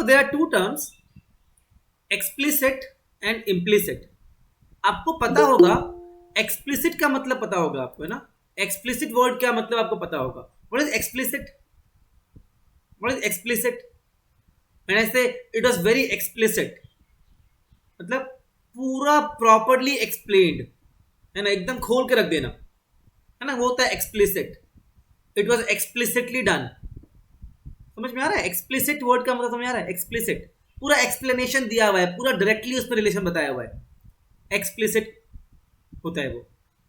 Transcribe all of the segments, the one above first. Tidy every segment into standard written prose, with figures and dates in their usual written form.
There are two terms, explicit and implicit. आपको पता होगा एक्सप्लिसिट का मतलब पता होगा आपको, है ना। एक्सप्लिसिट वर्ड क्या मतलब आपको पता होगा। What is explicit? What is explicit? When I से इट वाज वेरी एक्सप्लिसिट, मतलब पूरा प्रॉपर्ली एक्सप्लेन्ड, है ना, एकदम खोल के रख देना, है ना, वो होता है explicit. It was explicitly done. समझ में आ रहा है? एक्सप्लिसिट वर्ड का मतलब समझ में आ रहा है? एक्सप्लिसिट पूरा एक्सप्लेनेशन दिया हुआ है, पूरा डायरेक्टली उस पर रिलेशन बताया हुआ है, एक्सप्लिसिट होता है वो।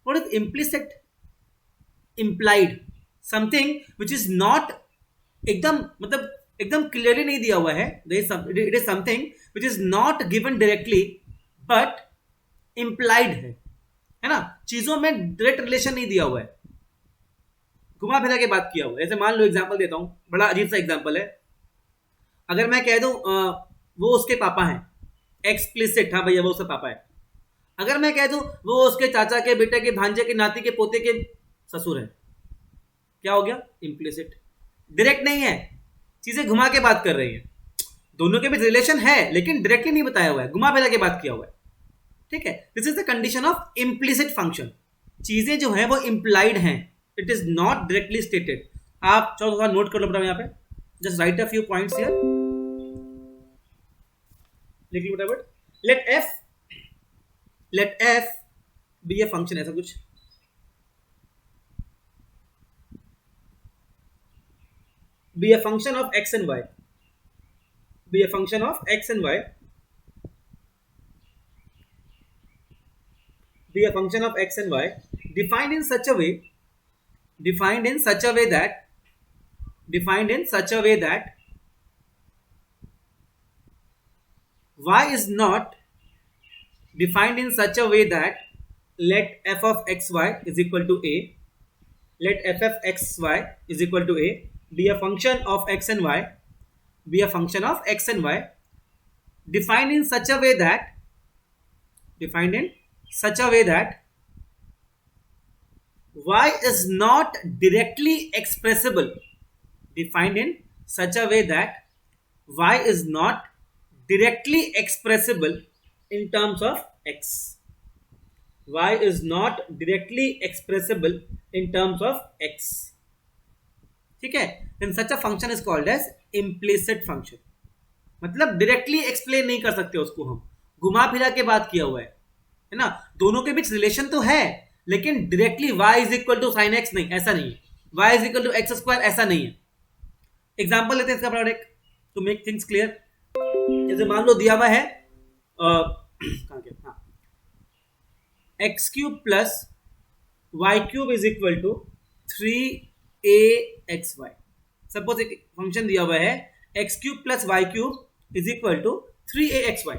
What is implicit? Implied, something which is not एकदम, मतलब एकदम क्लियरली नहीं दिया हुआ है। It is something which is not given directly but implied है ना, चीजों में डायरेक्ट रिलेशन नहीं दिया हुआ है, घुमा फिरा के बात किया हुआ है। जैसे मान लो एग्जांपल देता हूं, बड़ा अजीब सा एग्जांपल है। अगर मैं कह दूं वो उसके पापा हैं, एक्सप्लिसिट, हाँ भैया वो उसका पापा है। अगर मैं कह दूं वो उसके चाचा के बेटे के भांजे के नाती के पोते के ससुर है, क्या हो गया? इम्प्लिसिट। डायरेक्ट नहीं है, चीजें घुमा के बात कर रही है, दोनों के बीच रिलेशन है लेकिन डायरेक्टली नहीं बताया हुआ है, घुमा फिरा के बात किया हुआ है। ठीक है, this is the condition of implicit function. चीजें जो है वो इम्प्लाइड हैं, it is not directly stated. आप चलो थोड़ा नोट कर लो बेटा, यहाँ पे just write a few points here, लिख लो बेटा। Let F be a function, ऐसा कुछ be a function of x and y, be a function of x and y, be a function of x and y defined in such a way, defined in such a way that, defined in such a way that y is not defined in such a way that let f of xy is equal to a, let f of xy is equal to a, be a function of x and y, be a function of x and y defined in such a way that, defined in such a way that y is not directly expressible, defined in such a way that y is not directly expressible in terms of x, y is not directly expressible in terms of x। ठीक है, then such a function is called as implicit function। मतलब directly explain नहीं कर सकते उसको, हम घुमा फिरा के बात किया हुआ है ना। दोनों के बीच रिलेशन तो है लेकिन directly y is equal to sine x नहीं, ऐसा नहीं है, y is equal to x square ऐसा नहीं है। एग्जांपल लेते हैं इसका product to make things clear. जैसे मान लो दिया हुआ है कहां गया, हाँ, x cube plus y cube is equal to 3axy। Suppose एक फंक्शन दिया हुआ है x cube plus y cube is equal to 3axy।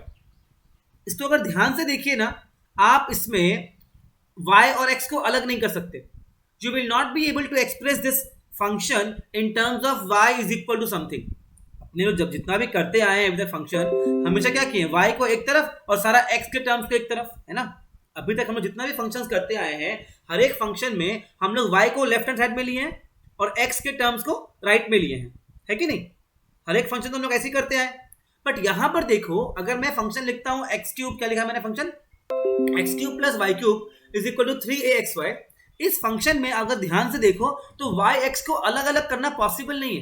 इसको अगर ध्यान से देखिए ना, आप इसमें y और x को अलग नहीं कर सकते। You will not be able to express this function in terms of y is equal to something. अपने लोग जब जितना भी करते आए हैं फंक्शन, हमेशा क्या किए, y को एक तरफ और सारा x के टर्म्स को एक तरफ, है ना। अभी तक हम लोग जितना भी फंक्शंस करते आए हैं, हर एक फंक्शन में हम लोग y को लेफ्ट हैंड साइड में लिए हैं और x के टर्म्स को राइट में लिए हैं, है कि नहीं। हर एक फंक्शन तो हम लोग ऐसे ही करते आए। बट यहां पर देखो, अगर मैं फंक्शन लिखता हूं एक्स क्यूब, क्या लिखा मैंने function, x cube plus y cube is equal to 3axy। इस फंक्शन में अगर ध्यान से देखो तो y x को अलग अलग करना पॉसिबल नहीं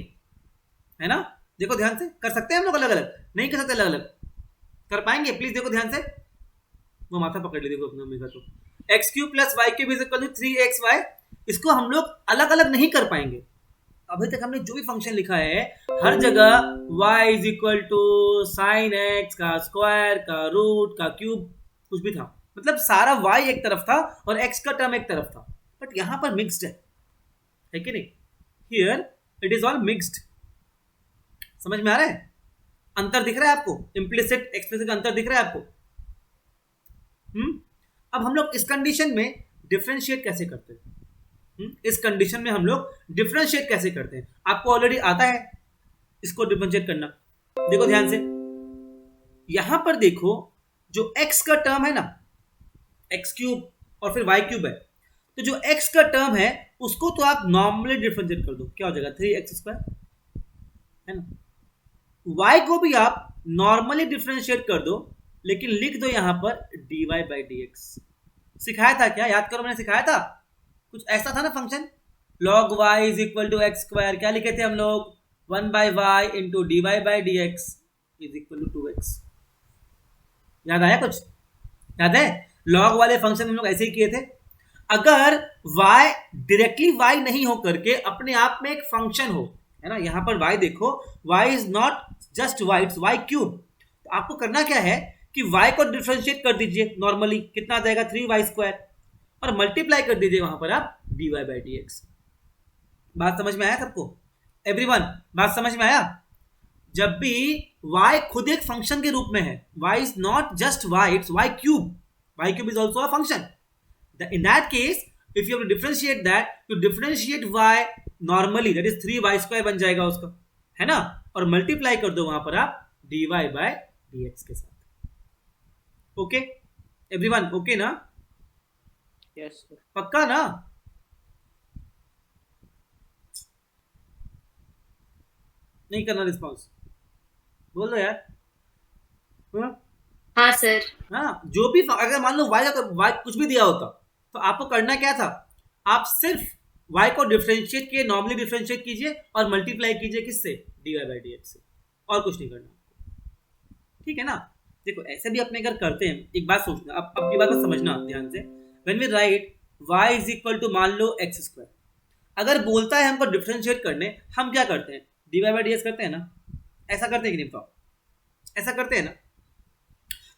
है ना। देखो ध्यान से, कर सकते हैं हम लोग अलग अलग? नहीं कर सकते अलग अलग। कर पाएंगे? प्लीज देखो ध्यान से, वो माथा पकड़ ली, देखो अपना मेगा। तो x cube plus y cube is equal to 3xy, इसको हम लोग अलग अलग नहीं कर पाएंगे। अभी तक हमने जो भी फंक्शन लिखा है हर जगह y is equal to sine x का स्क्वायर का रूट का क्यूब कुछ भी था, मतलब सारा y एक तरफ था और x का टर्म एक तरफ था। बट यहां पर मिक्स्ड है कि नहीं? Here it is all mixed. समझ में आ रहा है? अंतर दिख रहा है आपको? इम्प्लिसिट एक्सप्लिसिट का अंतर दिख रहा है आपको? अब हम लोग इस कंडीशन में डिफरेंशिएट कैसे करते हैं? इस कंडीशन में हम लोग डिफरेंशिएट कैसे करते हैं? आपको ऑलरेडी आता है इसको डिफरेंशिएट करना। देखो ध्यान से, यहां पर देखो जो x का टर्म है ना, एक्स क्यूब और फिर वाई क्यूब है, तो जो x का टर्म है उसको तो आप नॉर्मली डिफरेंशिएट कर दो, क्या हो जाएगा 3x स्क्वायर, है ना। y को भी आप नॉर्मली डिफ्रेंशिएट कर दो, लेकिन लिख दो यहां पर dy बाई डी एक्स। सिखाया था क्या, याद करो, मैंने सिखाया था कुछ ऐसा था ना function, log y is equal to x square, क्या लिखे थे हम लोग, 1 by Y into D Y by D x is equal to 2x। याद आया कुछ, याद है, लॉग वाले फंक्शन हम लोग ऐसे ही किए थे। अगर y डायरेक्टली y नहीं हो करके अपने आप में एक फंक्शन हो, है ना, यहां पर y देखो, y is not just y, it's y cube. तो आपको करना क्या है कि y को डिफरेंशिएट कर दीजिए नॉर्मली, कितना आ जाएगा 3y स्क्वायर, और मल्टीप्लाई कर दीजिए वहां पर आप dy बाई डी एक्स। बात समझ में आया सबको, एवरीवन, बात समझ में आया। जब भी y खुद एक फंक्शन के रूप में है, y is not just y, it's y cube is also a function. In that case, if you have to differentiate that, to differentiate y normally, that is 3y square बन जाएगा उसका, है ना, और मल्टीप्लाई कर दो वहां पर आप dy बाई डी एक्स के साथ। ओके एवरीवन, ओके ना, यस सर। पक्का ना, नहीं करना रिस्पॉन्स, बोल दो यार। हाँ सर। हाँ, जो भी अगर मान लो y का y कुछ भी दिया होता तो आपको करना क्या था, आप सिर्फ y को डिफरेंशिएट किए, नॉर्मली डिफरेंशिएट कीजिए और मल्टीप्लाई कीजिए किससे, dy बाई डी एक्स से, और कुछ नहीं करना। ठीक है ना, देखो ऐसे भी अपने अगर करते हैं, एक बात सोचना, अब अपनी बात को समझना ध्यान से। When we write y is equal to मान लो एक्स स्क्वायर, अगर बोलता है हमको डिफरेंशिएट करने, हम क्या करते हैं, dy बाई डी एक्स करते हैं ना, ऐसा करते हैं कि नहीं, ऐसा करते हैं ना।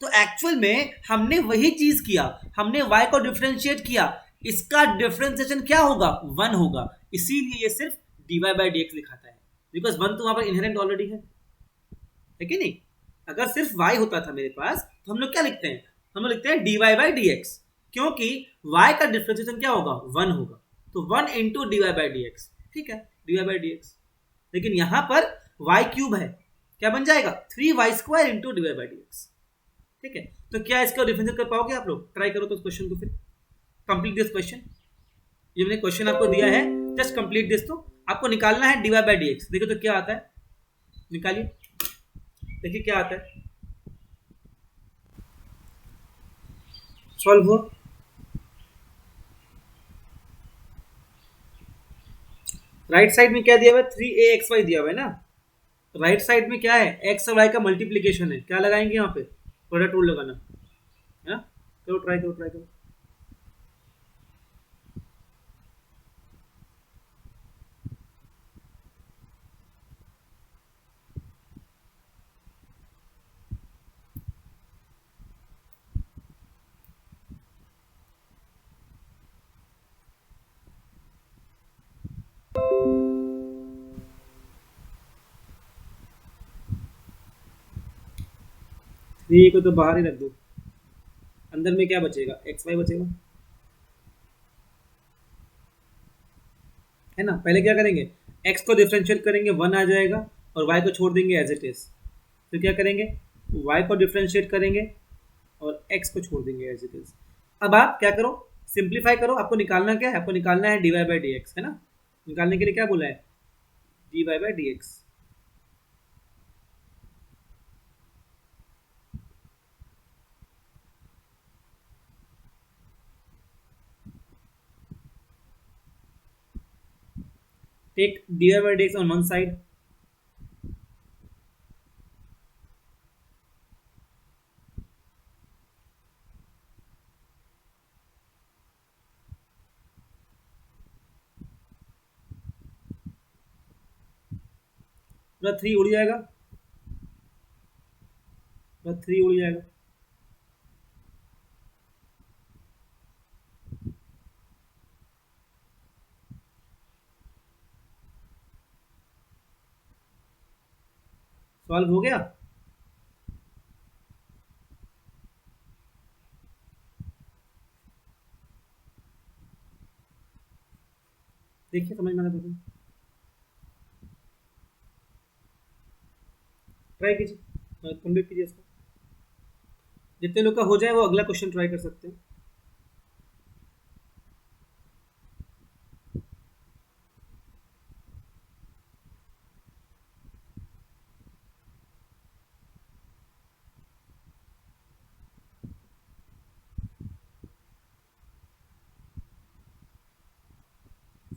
तो एक्चुअल में हमने वही चीज किया, हमने y को डिफरेंशिएट किया, इसका डिफरेंशिएशन क्या होगा, 1 होगा, इसीलिए ये सिर्फ dy बाई डी एक्स लिखाता है, बिकॉज 1 तो वहां पर इनहेरेंट ऑलरेडी है कि नहीं। अगर सिर्फ y होता था मेरे पास तो हम लोग क्या लिखते हैं, हम लोग लिखते हैं dy बाई डी एक्स, क्योंकि y का डिफरेंशिएशन क्या होगा, 1 होगा, तो 1 into dy by D x, ठीक है, dy बाई डी एक्स। लेकिन यहां पर y क्यूब है, क्या बन जाएगा, 3y square into dy by D x. ठीक है, तो क्या इसका डिफरेंशिएट कर पाओगे आप लोग, ट्राई करो तो इस क्वेश्चन को, फिर कंप्लीट दिस क्वेश्चन। ये मैंने क्वेश्चन आपको दिया है, जस्ट कंप्लीट दिस। तो आपको निकालना है dy बाई डी एक्स, देखो तो क्या आता है, निकालिए, देखिए क्या आता है, सॉल्व हो। राइट साइड में क्या दिया हुआ है, 3axy दिया हुआ है ना, राइट साइड में क्या है, एक्स और वाई का मल्टीप्लीकेशन है, क्या लगाएंगे यहाँ पे, प्रोडक्ट रूल लगाना है, करो, ट्राई करो, ट्राई करो। थ्री को तो बाहर ही रख दो, अंदर में क्या बचेगा, एक्स वाई बचेगा, है ना। पहले क्या करेंगे, x को डिफरेंशिएट करेंगे, 1 आ जाएगा, और y को छोड़ देंगे एज इट इज। फिर क्या करेंगे, y को डिफरेंशिएट करेंगे और x को छोड़ देंगे एज इट इज। अब आप क्या करो, सिंप्लीफाई करो, आपको निकालना क्या है, आपको निकालना है dy बाई डी एक्स, है ना। निकालने के लिए क्या बोला है, dy by D x. Take dy by D x on one side, पूरा 3 उड़ जाएगा, पूरा 3 उड़ जाएगा, सॉल्व हो गया। देखिए समझ में आ रहा है, ट्राई कीजिए, कंप्लीट कीजिए इसको, जितने लोग का हो जाए वो अगला क्वेश्चन ट्राई कर सकते हैं।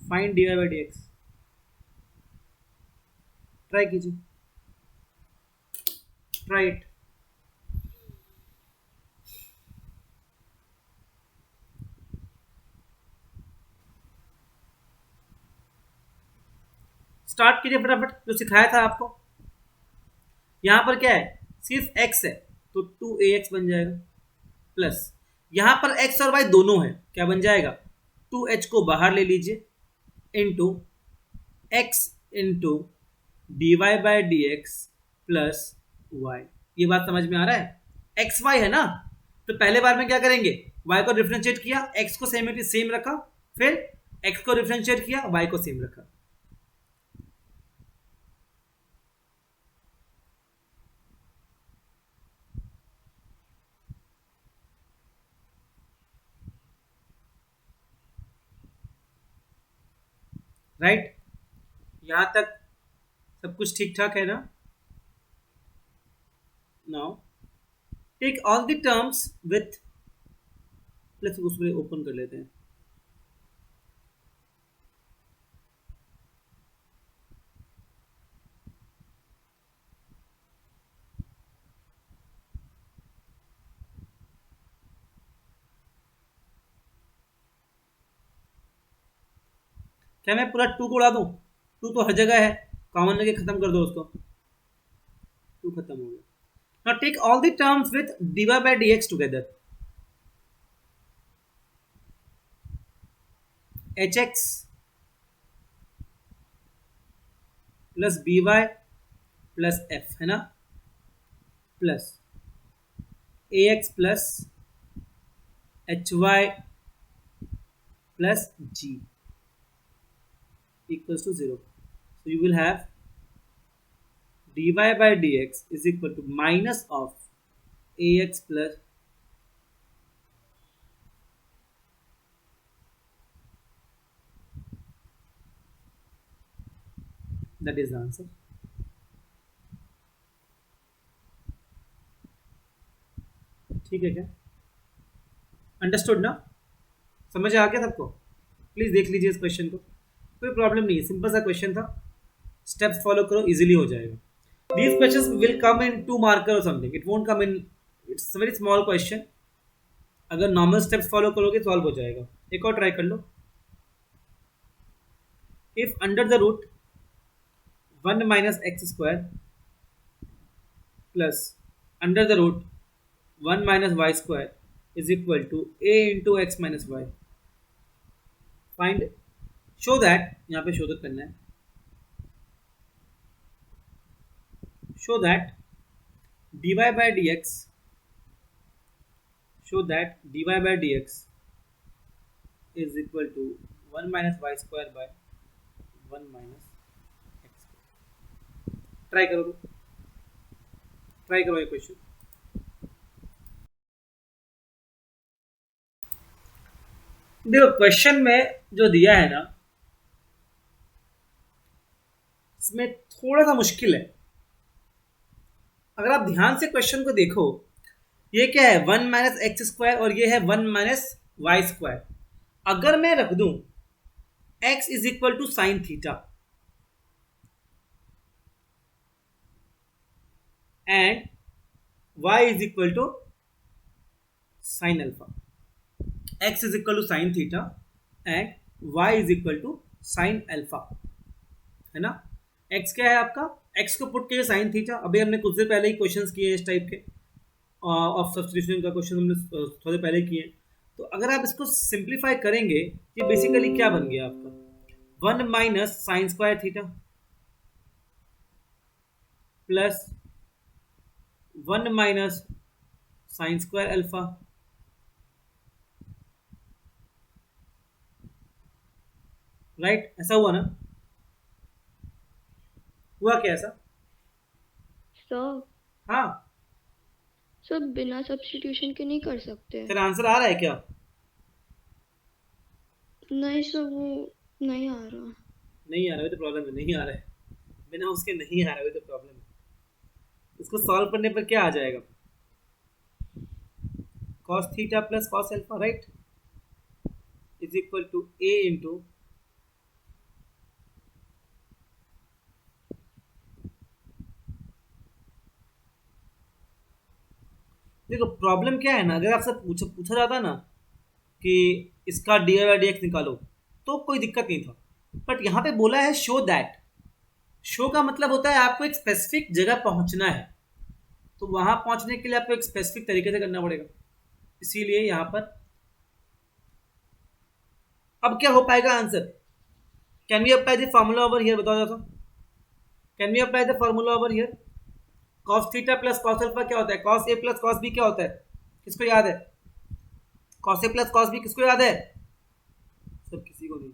Find dy by D x, try कीजिए, ट्राई इट। स्टार्ट कीजिए फटाफट, जो सिखाया था आपको। यहां पर क्या है, सिर्फ x है तो 2ax बन जाएगा, प्लस यहां पर x और y दोनों है, क्या बन जाएगा, 2h को बाहर ले लीजिए, into x into D Y by D x plus y. ये बात समझ में आ रहा है, एक्स वाई है ना, तो पहले बार में क्या करेंगे, y को डिफरेंशिएट किया, x को सेम रखा, फिर x को डिफरेंशिएट किया, y को सेम रखा। राइट, यहां तक सब कुछ ठीक ठाक है ना। Now take all the terms with, let's उसमें ओपन कर लेते हैं। क्या मैं पूरा 2 को उड़ा दूं, 2 तो हर जगह है, कॉमन लेके खत्म कर दो उसको, 2 खत्म हो गया। Now take all the terms with dy by D x together, h x plus b y plus f है ना, plus a x plus h y plus g equals to 0. So you will have dy by dx is equal to minus of ax plus that is the answer. ठीक है क्या, understood ना, समझ आ गया सबको। Please देख लीजिए इस क्वेश्चन को, कोई प्रॉब्लम नहीं है, सिंपल सा क्वेश्चन था, स्टेप्स फॉलो करो, इजीली हो जाएगा। These questions will come in 2 marker और something, it won't come in, it's very small question, अगर नॉर्मल स्टेप्स फॉलो करोगे सॉल्व हो जाएगा। एक और ट्राई कर लो, if under the root 1 minus x square plus under the root 1 minus Y square is equal to A into X minus Y, find show that, यहाँ पे शो दैट करना है, show that dy by dx, show that dy by dx is equal to 1 minus y square by 1 minus x square। Try करो, try करो ये question. देखो question में जो दिया है ना, इसमें थोड़ा सा मुश्किल है, अगर आप ध्यान से क्वेश्चन को देखो, ये क्या है 1 माइनस एक्स स्क्वायर और ये है 1 माइनस वाई स्क्वायर। अगर मैं रख दूं x is equal to sine theta and y is equal to sine alpha, x is equal to sine theta and y is equal to sine alpha, है ना। x क्या है आपका, x को पुट किया साइन थीटा, अभी हमने कुछ देर पहले ही क्वेश्चंस किए इस टाइप के, ऑफ सब्स्टिट्यूशन का क्वेश्चन हमने थोड़े पहले किए। तो अगर आप इसको सिंप्लीफाई करेंगे, ये बेसिकली क्या बन गया आपका 1 minus sine square theta plus 1 minus sine square alpha, right, ऐसा हुआ ना, हुआ क्या ऐसा, सर हाँ। सर बिना सब्स्टिट्यूशन के नहीं कर सकते। तेरा आंसर आ रहा है क्या, नहीं सर वो नहीं आ रहा। नहीं आ रहा है तो प्रॉब्लम है, नहीं आ रहा है, बिना उसके नहीं आ रहा है तो प्रॉब्लम है। इसको सॉल्व करने पर क्या आ जाएगा, cos theta plus cos alpha, right, is equal to a into देखो प्रॉब्लम क्या है ना, अगर आपसे पूछा पूछा जाता ना कि इसका डी वाई डी एक्स निकालो तो कोई दिक्कत नहीं था, बट यहाँ पे बोला है शो दैट। शो का मतलब होता है आपको एक स्पेसिफिक जगह पहुंचना है, तो वहां पहुंचने के लिए आपको एक स्पेसिफिक तरीके से करना पड़ेगा, इसीलिए यहाँ पर अब क्या हो पाएगा answer. Can we apply the formula over here, बताओ जरा। Can we apply the formula over here. Cos theta plus cos alpha क्या होता है, cos A plus cos B क्या होता है, किसको याद है। Cos A plus cos B किसको याद है, सब किसी को नहीं।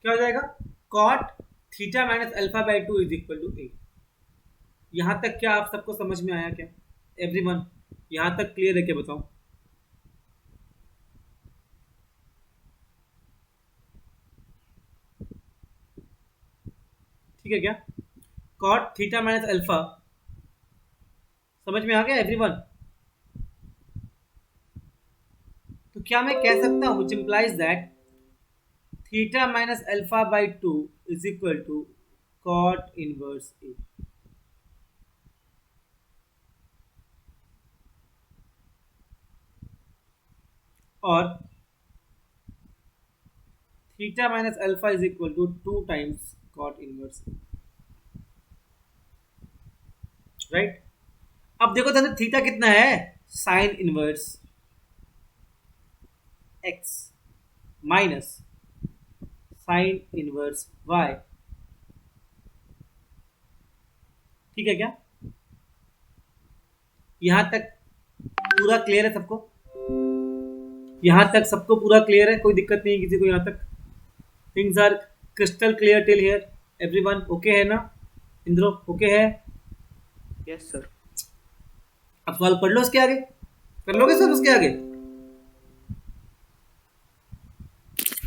क्या हो जाएगा, cot theta minus alpha by two is equal to A. यहां तक क्या आप सबको समझ में आया क्या, एवरीवन यहां तक क्लियर है क्या, बताओ। ठीक है क्या, कॉट थीटा माइनस अल्फा समझ में आ गया एवरीवन। तो क्या मैं कह सकता हूं, which implies that theta minus alpha by two is equal to cot inverse A. और theta minus alpha is equal to 2 times cot inverse A, right. अब देखो तो थीटा कितना है, sine inverse X minus sine inverse Y. ठीक है क्या, यहां तक पूरा क्लियर है सबको, यहां तक सबको पूरा क्लियर है, कोई दिक्कत नहीं है किसी को, यहां तक things are crystal clear till here, everyone okay है ना। इंद्रो ओके है। Yes, sir. अब सवाल पढ़ लो उसके आगे, कर लोगे सर उसके आगे,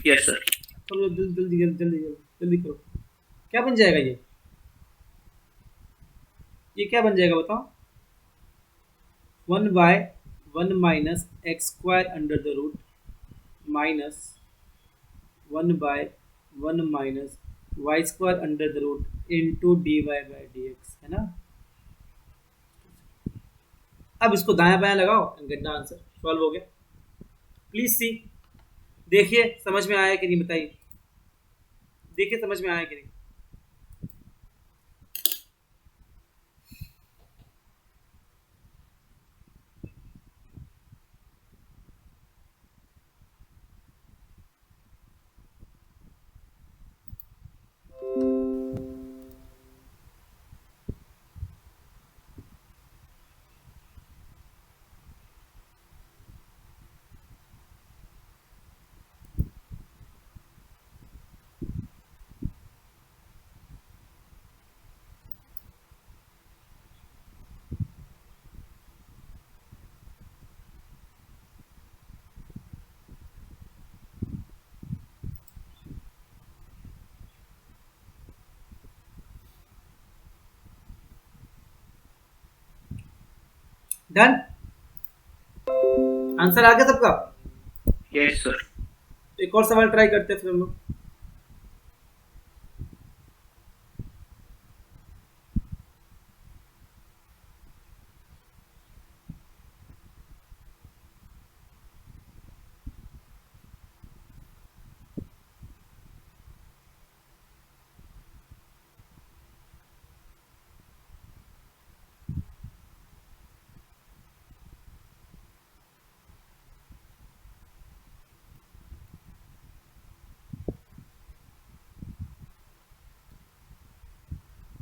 Yes, sir. चलो जल्दी जल्दी जल्दी जल्दी जल्दी करो। क्या बन जाएगा ये क्या बन जाएगा बताओ, 1/1 minus x square under the root minus 1/1 minus Y square under the root into D Y by D x, है ना। अब इसको दायां बायां लगाओ and get the answer, solve हो गया। प्लीज सी, देखिए समझ में आया कि नहीं, बताइए देखिए समझ में आया कि नहीं। डन, आंसर आ गया सबका। Yes, sir. एक और सवाल ट्राई करते हैं फिर हम लोग।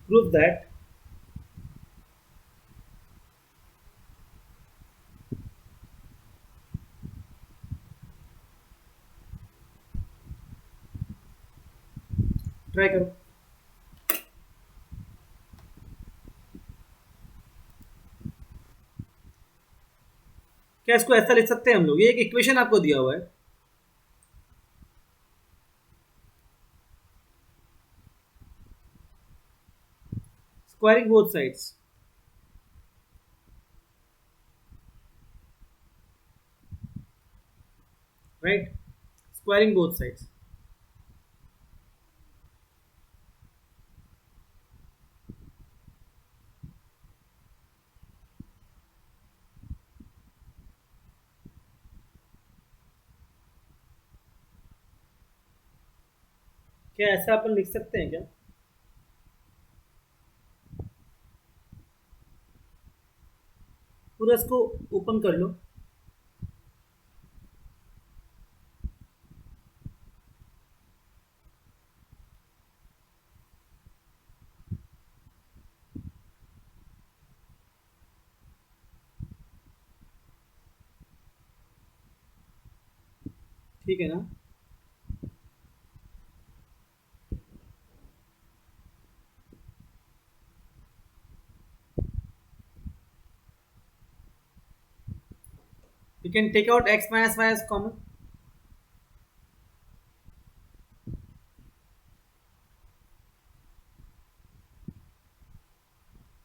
Prove that ट्राई करो। क्या इसको ऐसा लिख सकते हैं हम लोग? ये एक इक्वेशन आपको दिया हुआ है, squaring both sides, right, squaring both sides. क्या ऐसा अपन लिख सकते हैं क्या? पूरा इसको ओपन कर लो। ठीक है ना? You can take out x minus y as common.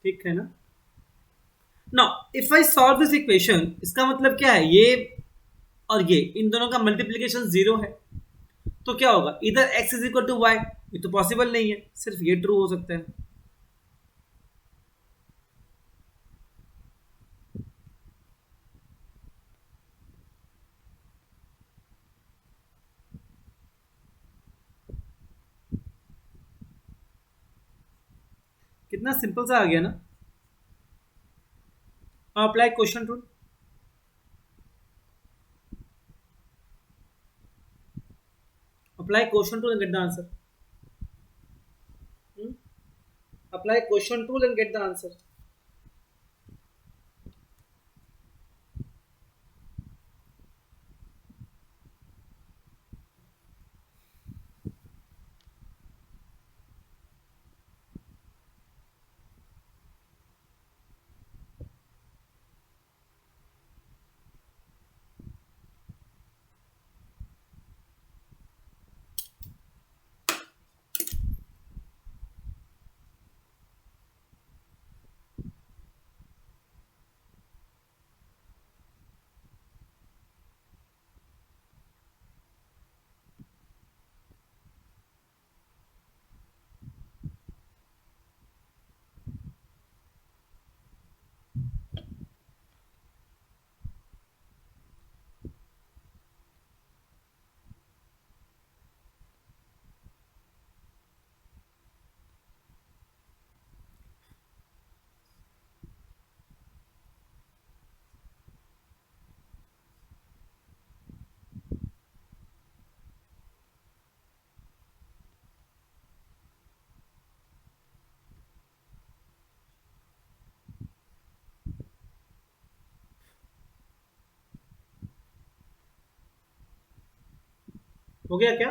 ठीक है ना? Now, if I solve this equation, इसका मतलब क्या है? ये और ये इन दोनों का मल्टीप्लीकेशन जीरो है, तो क्या होगा? इधर x is equal to y, ये तो पॉसिबल नहीं है, सिर्फ ये ट्रू हो सकता है। कितना सिंपल सा आ गया ना? Apply question rule. Apply quotient rule and get the answer. Apply quotient rule and get the answer. हो गया क्या?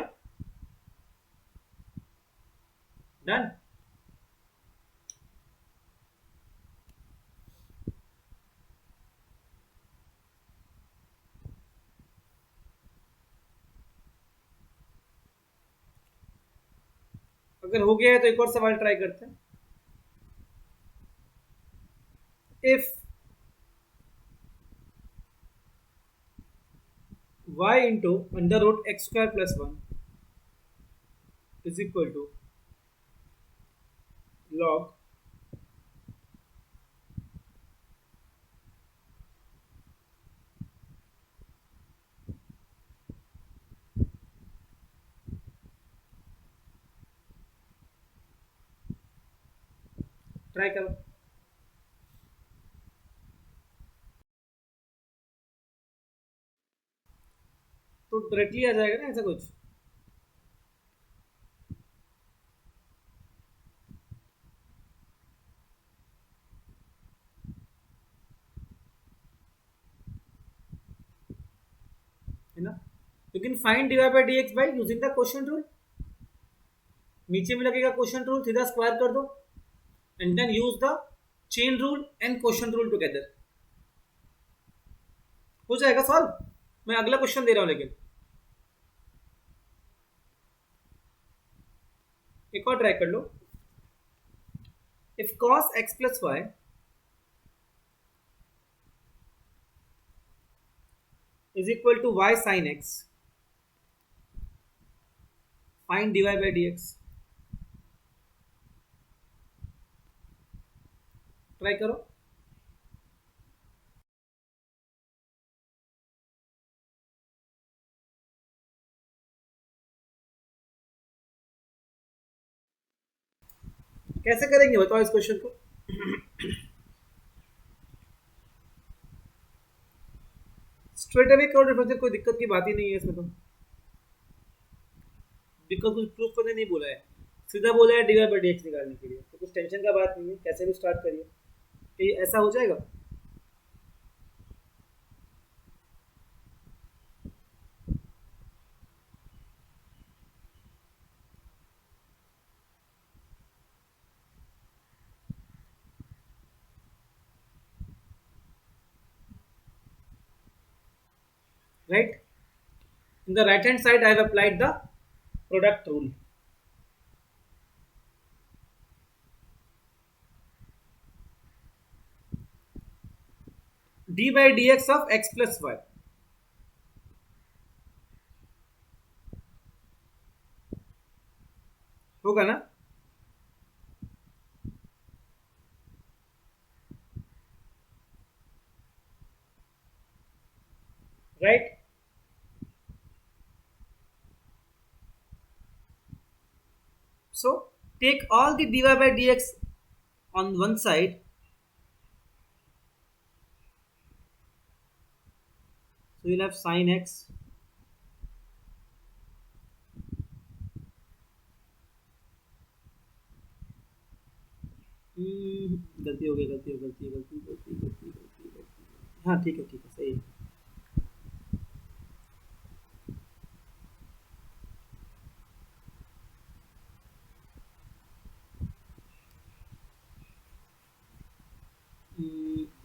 डन? अगर हो गया है तो एक और सवाल ट्राई करते हैं। If y into under root x square plus one is equal to log try करो। तो डायरेक्टली आ जाएगा ना ऐसा कुछ? है ना? You can find dy by D x by using the question rule. नीचे में लगेगा क्वेश्चन रूल, सीधा स्क्वायर कर दो and then use the chain rule and question rule together. हो जाएगा सॉल्व। मैं अगला क्वेश्चन दे रहा हूं लेकिन एक और ट्राई कर लो। If cos x plus y is equal to y sin x, find dy by dx। Try करो। कैसे करेंगे बताओ इस क्वेश्चन को। स्ट्रेट अवे करो डिफरेंशियल, कोई दिक्कत की बात ही नहीं है इसमें तो, बिकॉज कुछ प्रूफ करने नहीं बोला है, सीधा बोला है dy by dx निकालने के लिए, तो कुछ टेंशन का बात नहीं है, कैसे भी स्टार्ट करिए। कि ऐसा हो जाएगा। Right, in the right hand side I have applied the product rule। d by dx of x plus y होगा ना। Right, so take all the dy by dx on one side, so you'll have sin x गलती हो गई, गलती हो गलती गलती गलती गलती गलती गलती। हाँ ठीक है ठीक है, सही है।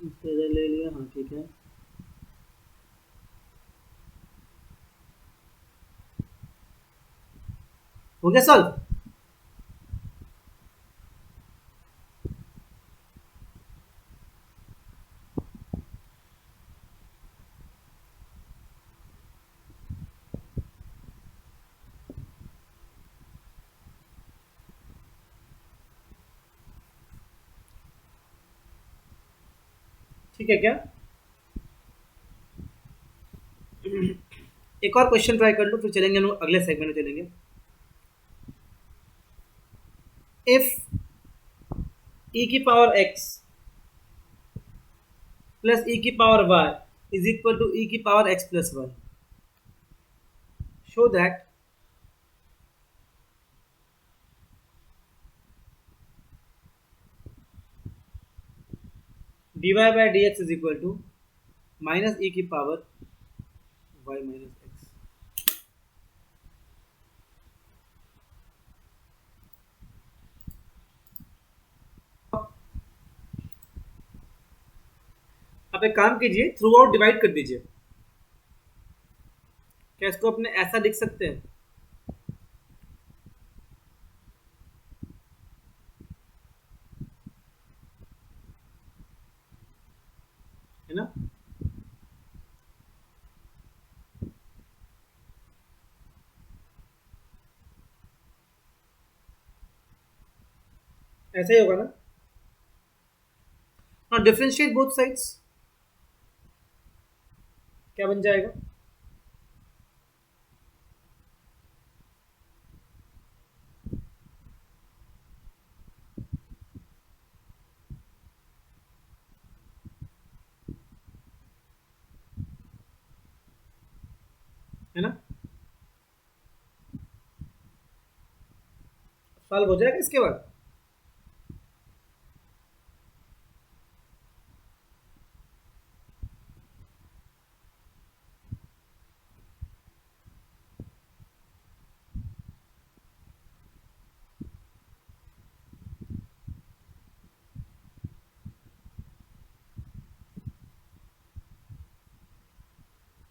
इसको इधर ले लिया, हाँ ठीक है। हो गया सॉल्व। ठीक है क्या, एक और क्वेश्चन ट्राई कर लो फिर चलेंगे हम लोग अगले सेगमेंट में चलेंगे। इफ e की पावर x प्लस e की power y is equal to e की power x plus y, show that dy by dx is equal to minus e की पावर y माइनस x। आप एक काम कीजिए, थ्रू आउट डिवाइड कर दीजिए। क्या इसको अपने ऐसा लिख सकते हैं, है ना। ऐसा ही होगा ना। हाँ, डिफरेंशिएट बोथ साइड्स, क्या बन जाएगा, है ना। सॉल्व हो जाएगा इसके बाद।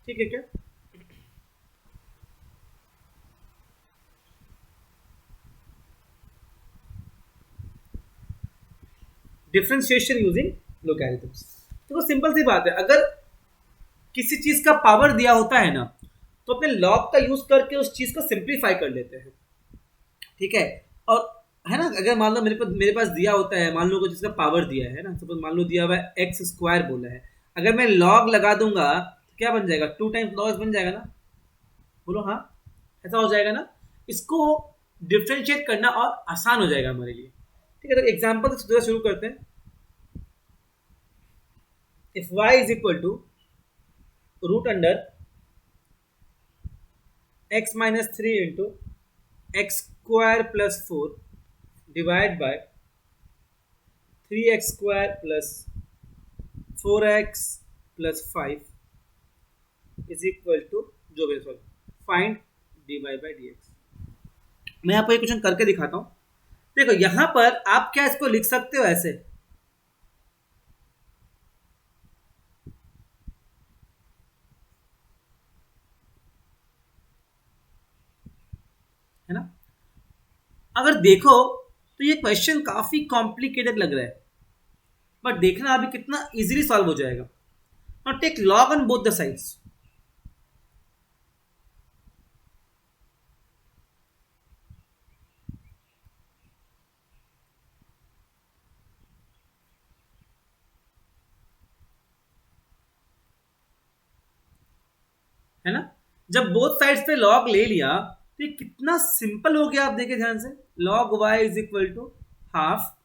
ठीक है क्या? Differentiation using logarithms. तो सिंपल सी बात है, अगर किसी चीज का पावर दिया होता है ना, तो अपने लॉग का यूज करके उस चीज को सिंप्लीफाई कर लेते हैं। ठीक है? और है ना, अगर मान लो मेरे पास दिया होता है, मान लो को जिसका पावर दिया है ना, सपोज मान लो दिया हुआ है एक्स स्क्वायर बोला है, अगर मैं लॉग लगा दूंगा तो क्या बन जाएगा? 2 टाइम्स लॉग बन जाएगा ना? बोलो हाँ, ऐसा हो जाएगा ना? इसको डिफ्रेंशिएट करना और आसान हो जाएगा हमारे लिए। ठीक है, तो एग्जाम्पल से शुरू करते हैं। If y is equal to root under x minus 3 into x square plus 4 divide by 3x square plus 4x plus 5 is equal to जो भी solve, find dy by dx। मैं आपको एक क्वेश्चन करके दिखाता हूं। देखो यहां पर आप क्या इसको लिख सकते हो ऐसे, है ना? अगर देखो तो ये क्वेश्चन काफी कॉम्प्लिकेटेड लग रहा है, बट देखना अभी कितना इजीली सॉल्व हो जाएगा। Now take log on both the sides. है ना? जब बोथ साइड्स पे लॉग ले लिया तो ये कितना सिंपल हो गया, आप देखिए ध्यान से, log y is equal to half.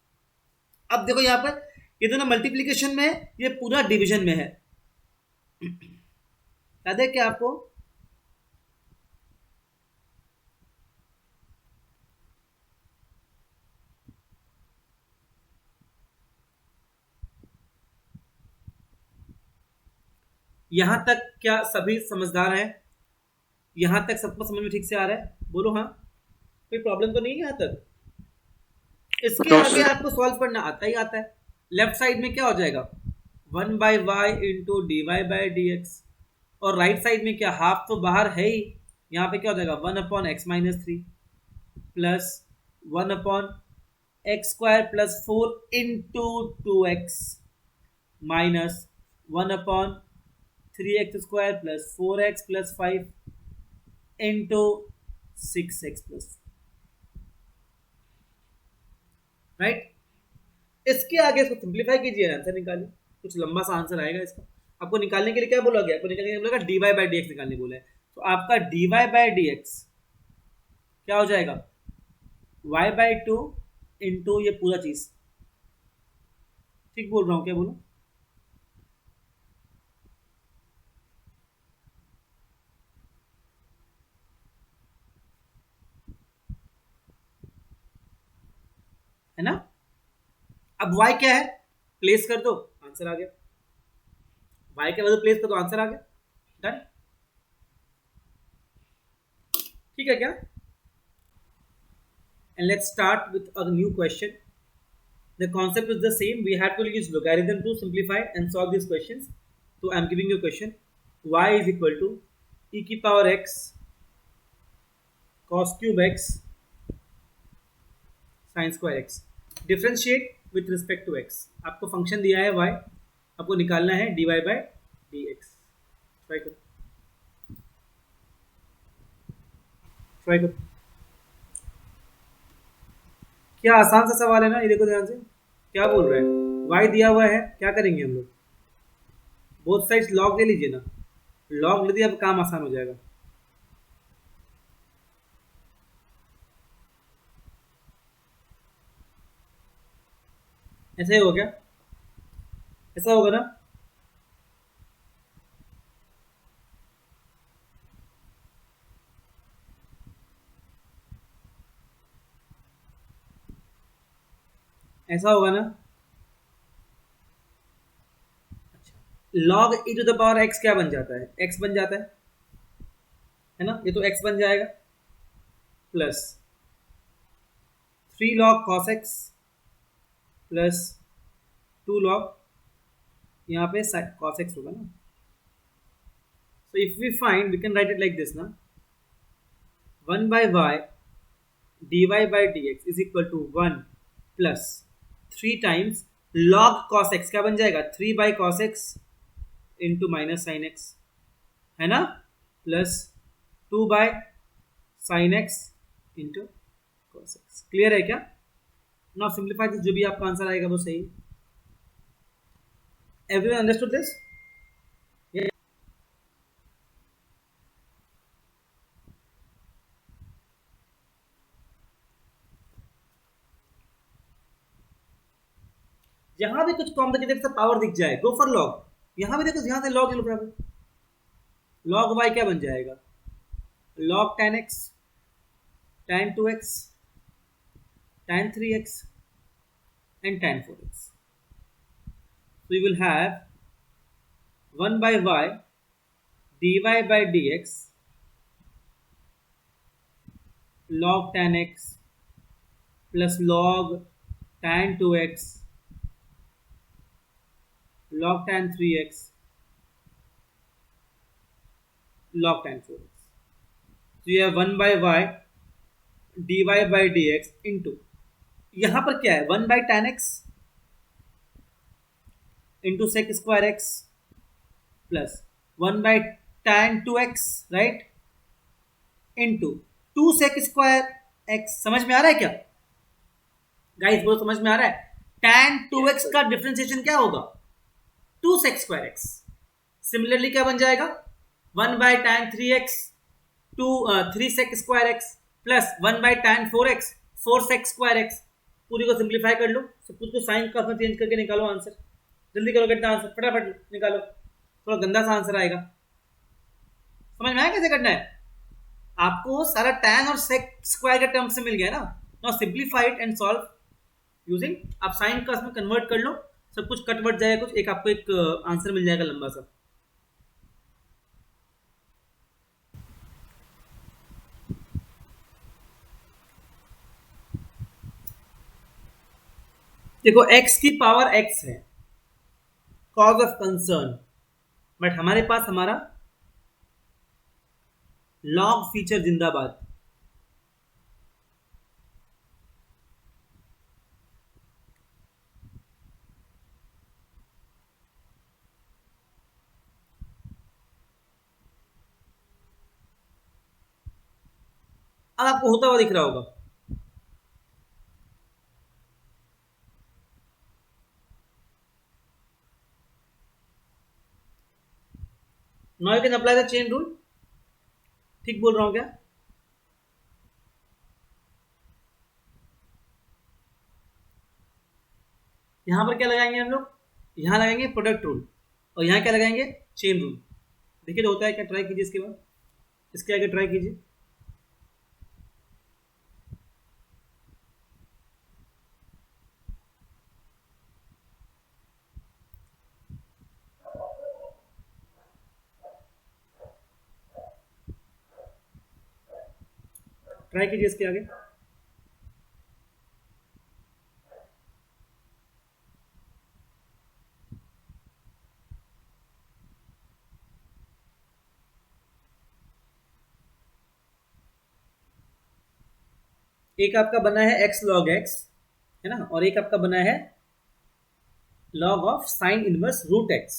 अब देखो यहां पर ये दोनों मल्टीप्लीकेशन में है, ये पूरा डिवीजन में है। याद है क्या आपको? यहां तक क्या सभी समझदार हैं? यहां तक सबको समझ में ठीक से आ रहा है? बोलो हाँ, कोई प्रॉब्लम तो नहीं है यहां तक? इसके नो आगे सर। आपको सॉल्व करना आता ही आता है। लेफ्ट साइड में क्या हो जाएगा? 1/y into D Y by D x, और राइट साइड में क्या, हाफ तो बाहर है ही, यहाँ पे क्या हो जाएगा? 1/x-3 plus 1/x² plus 4 into 2x minus 1/3x² plus 4x plus 5 into 6x plus, right? इसके आगे इसको सिंप्लीफाई कीजिए, आंसर निकालिए। कुछ लंबा सा आंसर आएगा इसका। आपको निकालने के लिए क्या बोला गया? आपको निकालने के लिए बोला d Y by D x निकालने बोला है। तो आपका d Y by D x क्या हो जाएगा? y/2 इंटू ये पूरा चीज। ठीक बोल रहा हूं क्या? बोलो। है ना? अब y क्या है? प्लेस कर दो, आंसर आ गया। y के वजह प्लेस कर दो, आंसर आ गया। डन? ठीक है क्या? And let's start with a new question. The concept is the same. We have to use logarithm to simplify and solve these questions. So I'm giving you a question. Y is equal to e की power x cos cube x sin square x. Differentiate with respect to x. आपको function दिया है y, आपको निकालना है dy by dx. Try करो, try करो। क्या आसान सा सवाल है ना? ये देखो ध्यान से, क्या बोल रहा है? y दिया हुआ है, क्या करेंगे हम लोग? बोथ साइड्स लॉग ले लीजिए ना। लॉग ले दिया, अब काम आसान हो जाएगा। ऐसा ही हो गया, ऐसा होगा ना? ऐसा होगा ना? Log e to the power x क्या बन जाता है? x बन जाता है ना? ये तो x बन जाएगा plus 3 log cos x plus 2 log, यहाँ पे cos x होगा ना, So if we find, we can write it like this now. 1 by y dy by dx is equal to 1 plus 3 times log cos x. क्या बन जाएगा? 3 by cos x into minus sine x, है ना, plus 2 by sin x into cos x. Clear है क्या? Now simplify this, जो भी आपका आंसर आएगा वो सही. Everyone understood this? यहां भी कुछ कॉम्प्लिकेटेड सा पावर दिख जाए, गो फॉर लॉग. यहां भी देखो, यहां से लॉग ले लो बराबर. लॉग वाई क्या बन जाएगा? Log tan x, tan 2x, tan 3x and tan 4x. So we will have 1 by y dy by dx log tan x plus log tan 2x log tan 3x log tan 4x. So you have 1 by y dy by dx into, यहां पर क्या है, 1 by tan x into sec square x plus 1 by tan 2x, right, into 2 sec square x. समझ में आ रहा है क्या गाइस? वो समझ में आ रहा है? tan 2x का डिफरेंशिएशन क्या होगा? 2 sec square x. सिमिलरली क्या बन जाएगा? 1 by tan 3x 3 sec square x plus 1 by tan 4x 4 sec square x. पूरी को सिंप्लीफाई कर लो, सब कुछ को साइन का चेंज करके निकालो आंसर. जल्दी करो, गेट द आंसर, फटाफट निकालो. थोड़ा गंदा सा आंसर आएगा. समझ में आया कैसे करना है? आपको सारा tan और sec स्क्वायर के टर्म से मिल गया ना. Now simplify it and solve using, आप साइन का में कन्वर्ट कर लो, सब कुछ कट जाएगा, कुछ एक आपको एक आंसर मिल जाएगा लंबा सा. देखो x की पावर x है, कॉज ऑफ कंसर्न, बट हमारे पास हमारा लॉग फीचर जिंदाबाद. अब आपको होता हुआ दिख रहा होगा. Now you can apply the chain rule. ठीक बोल रहा हूं क्या? यहां पर क्या लगाएंगे हम लोग? यहां लगाएंगे प्रोडक्ट रूल, और यहां क्या लगाएंगे? Chain rule. देखिए तो होता है क्या, ट्राई कीजिए. इसके बाद इसके आगे ट्राई कीजिए. ट्राई कीजिए इसके आगे. एक आपका बना है x log x, है ना, और एक आपका बना है log of sine inverse root x.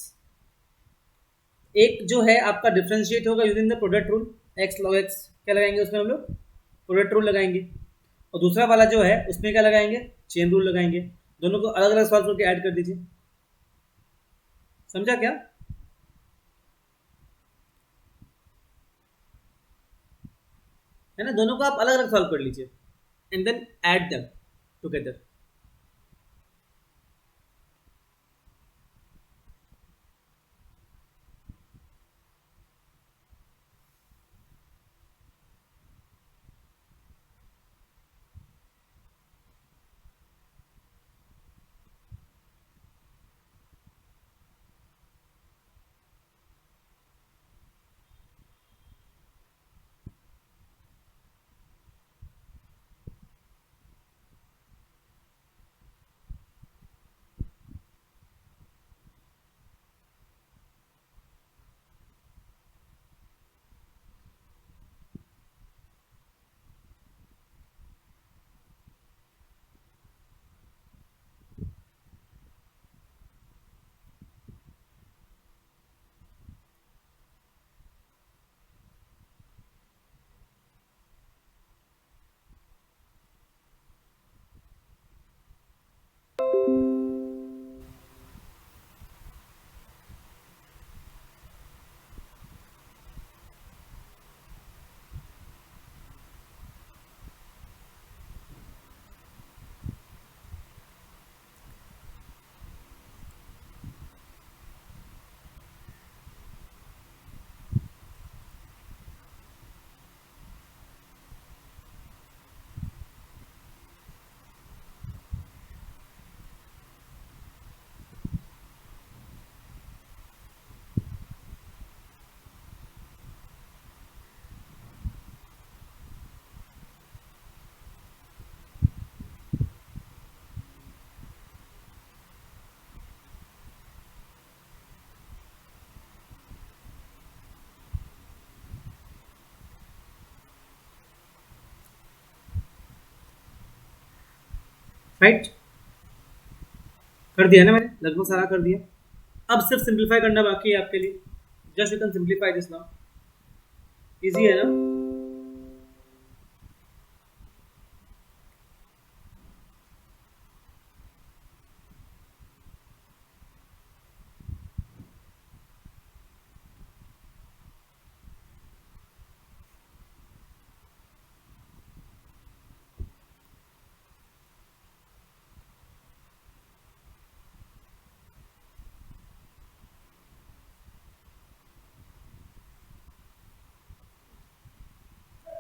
एक जो है आपका डिफरेंशिएट होगा using the product rule. x log x क्या लगाएंगे उसमें हम लोग? प्रोडक्ट रूल लगाएंगे. और दूसरा वाला जो है उसमें क्या लगाएंगे? चेन रूल लगाएंगे. दोनों को अलग अलग सॉल्व करके ऐड कर दीजिए. समझा क्या? है ना, दोनों को आप अलग अलग सॉल्व कर लीजिए and then add them together. Right, कर दिया ना मैंने, लगभग सारा कर दिया। अब सिर्फ सिंप्लीफाई करना बाकी है आपके लिए। Just you can simplify this now. Easy है ना?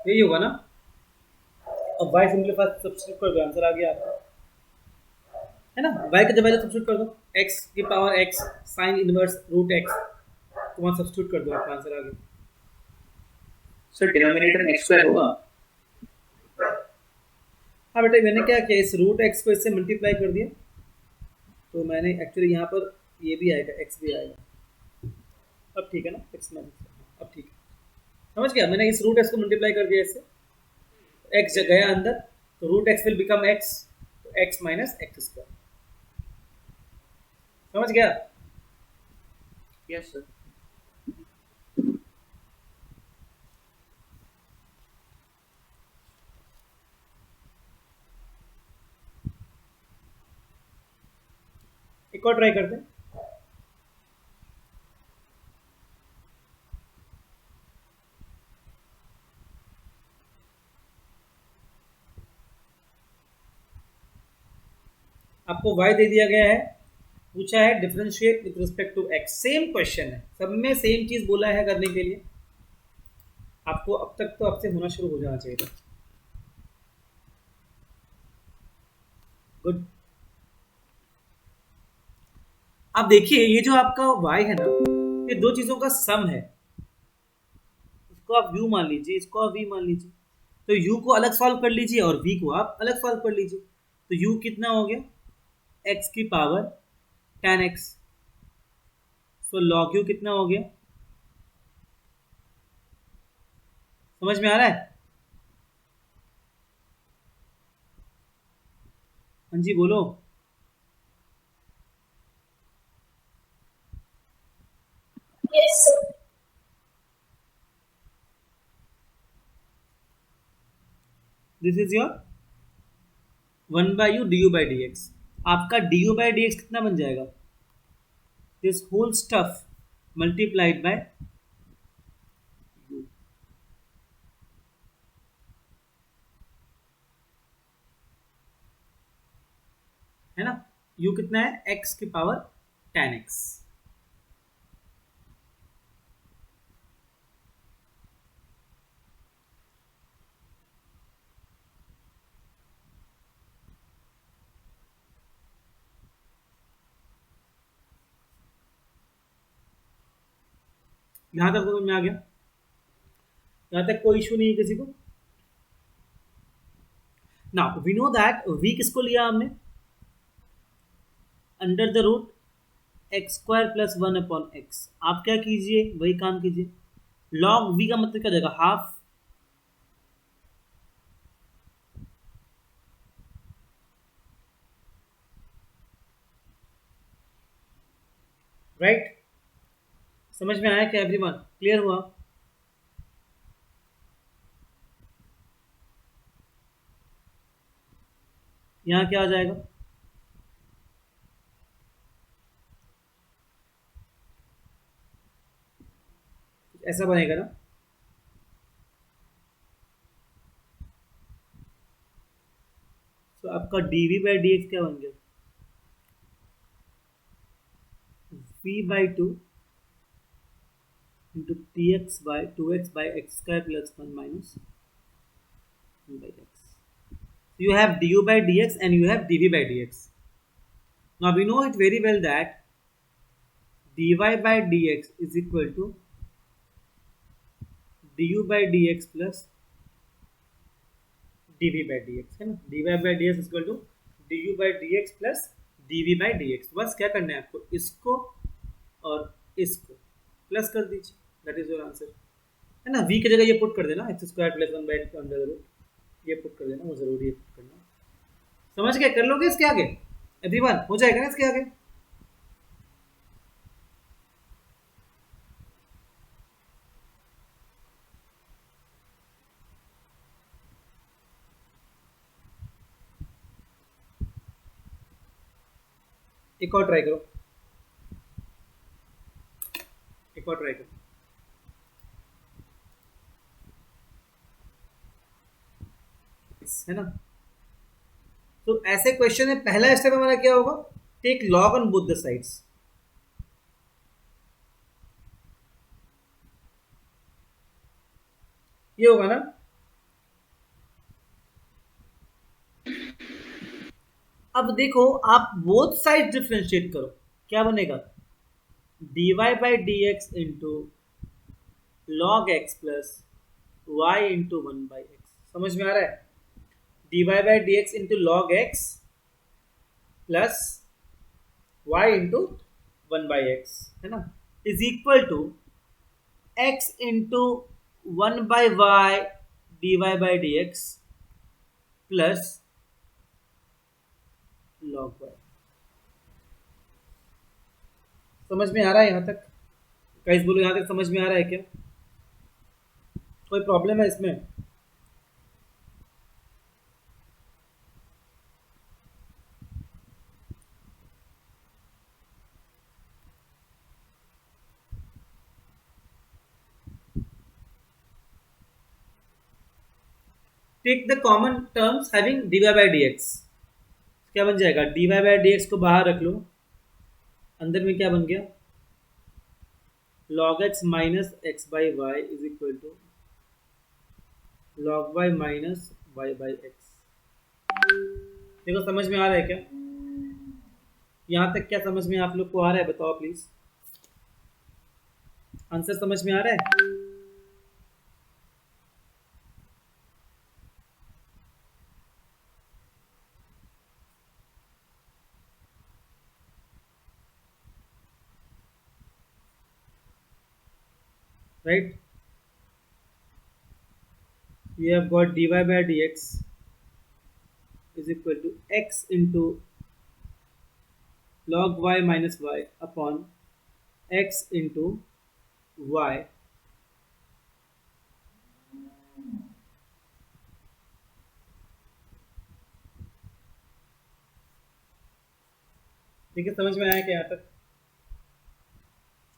यही होगा ना? अब y सिंप्लीफाई सब्स्टिट्यूट कर दो, आंसर आ गया आपका, है ना? y की जगह सब्स्टिट्यूट कर दो, x की power x sine inverse root x, तो वहाँ सब्स्टिट्यूट कर दो, आपका आंसर आ गया। सर डिनोमिनेटर में x स्क्वायर होगा। हाँ बेटा, मैंने क्या किया, इस रूट x को इससे मल्टीप्लाई कर दिया, तो मैंने एक्चुअली यहाँ पर ये भी आएगा, x भी आएगा। अब ठीक है ना, x माइनस, अब ठीक है, समझ गया? मैंने इस रूट x को मल्टीप्लाई कर दिया इससे, x जगह गया अंदर, तो root x will become x, तो x माइनस एक्स स्क्वायर। समझ गया? Yes sir. एक और ट्राई करते हैं। आपको y दे दिया गया है, पूछा है differentiate with respect to x, same question है, सब में सेम चीज बोला है करने के लिए। आपको अब तक तो आपसे होना शुरू हो जाना चाहिए था। गुड। अब देखिए, ये जो आपका y है ना, ये दो चीजों का सम है। इसको आप u मान लीजिए, इसको आप v मान लीजिए, तो u को अलग सॉल्व कर लीजिए और v को आप अलग सॉल्व कर लीजिए, तो u कितना हो गया, x की पावर tan x, सो log u कितना हो गया, समझ में आ रहा है? हाँ जी बोलो। Yes, sir. This is your 1/u du/dx। आपका du/dx कितना बन जाएगा, this whole stuff multiplied by u, है ना? u कितना है, x की पावर tan x। यहां तक समझ में आ गया? यहां तक कोई इशू नहीं है किसी को? ना वी नो दैट v किसको लिया हमने, under the root x square plus 1/x। आप क्या कीजिए, वही काम कीजिए, लॉग v का मतलब क्या देगा, हाफ, राइट? समझ में आया क्या एवरीवन, क्लियर हुआ? यहाँ क्या आ जाएगा, ऐसा बनेगा ना, तो आपका dv/dx क्या बन गया, v/2 into tx by 2x by x square plus 1 minus 1 by x. You have du by dx and you have dv by dx. Now we know it very well that dy by dx is equal to du by dx plus dv by dx, है ना? dy by dx is equal to du by dx plus dv by dx। बस क्या करना है आपको, इसको और इसको प्लस कर दीजिए, दैट इज योर आंसर, है ना? v की जगह ये पुट कर देना, x square plus 1 by under root, ये पुट कर देना, वो जरूरी है पुट करना। समझ गए? कर लोगे इसके आगे एवरीवन? हो जाएगा ना इसके आगे? एक और ट्राई करो, एक और ट्राई करो। है ना? तो ऐसे क्वेश्चन में पहला स्टेप हमारा क्या होगा? Take log on both the sides. ये होगा ना? अब देखो, आप बोथ साइड डिफ्रेंशिएट करो, क्या बनेगा? dy by D x into log x plus y into one by x. समझ में आ रहा है? dy by D x into log x plus y into one by x, है ना, is equal to x into one by y d Y by D x plus log y. समझ में आ रहा है यहाँ तक? गाइस बोलो, यहाँ तक समझ में आ रहा है क्या? कोई प्रॉब्लम है इसमें? Take the common terms having dy by D x. क्या बन जाएगा? dy बाई डी एक्स को बाहर रख लो, अंदर में क्या बन गया? log x minus x by y is equal to log y minus y by x. देखो समझ में आ रहा है क्या? यहाँ तक क्या समझ में आप लोग को आ रहा है? बताओ प्लीज, आंसर समझ में आ रहा है? Right? you have got dy by dx is equal to x into log y minus y upon x into y ठीक है? समझ में आया क्या? यहाँ तक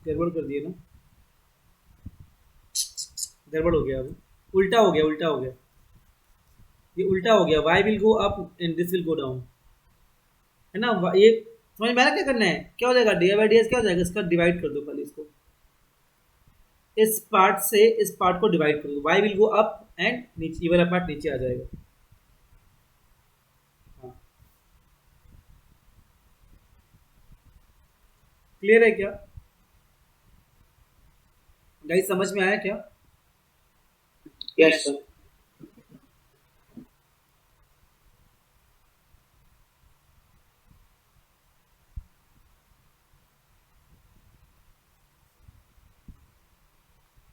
गड़बड़ कर दिए ना? गड़बड़ हो गया, अब उल्टा हो गया, उल्टा हो गया, ये उल्टा हो गया। y will go up and this will go down, है ना? ये समझ में आया क्या करना है? क्या हो जाएगा? डी बाई डी एस क्या हो जाएगा? इसका डिवाइड कर दो खाली, इसको इस पार्ट से इस पार्ट को डिवाइड कर दो। y will go up and नीचे, ये वाला पार्ट नीचे आ जाएगा। हाँ, क्लियर है क्या गाइस? समझ में आया क्या? Yes sir.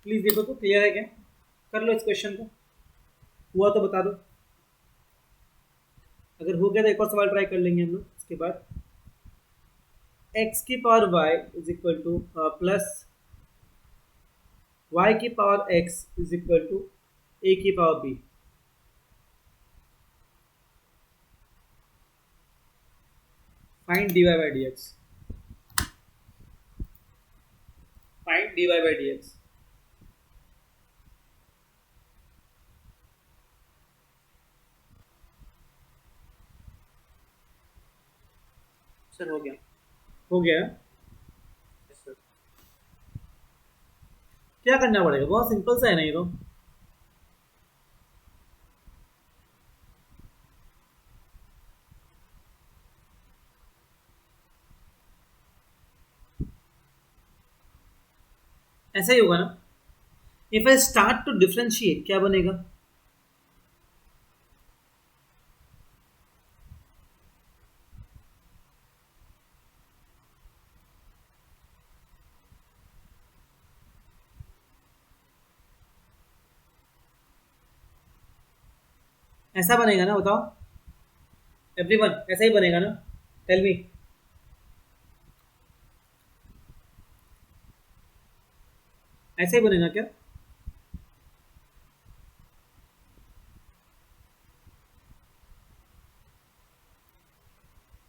प्लीज देखो तो क्लियर है क्या? कर लो इस क्वेश्चन को, हुआ तो बता दो। अगर हो गया तो एक और सवाल ट्राई कर लेंगे हम लोग इसके बाद। x की power y is equal to plus y की power x is equal to a की power b। Find dy by D x. Find dy by D x. Sir हो गया। हो गया? Yes sir. क्या करना पड़ेगा? बहुत सिंपल सा है ना ये तो। ऐसा ही होगा ना? If I start to differentiate, क्या बनेगा? ऐसा बनेगा ना? बताओ एवरीवन ऐसा ही बनेगा ना? Tell me. ऐसा ही बनेगा क्या?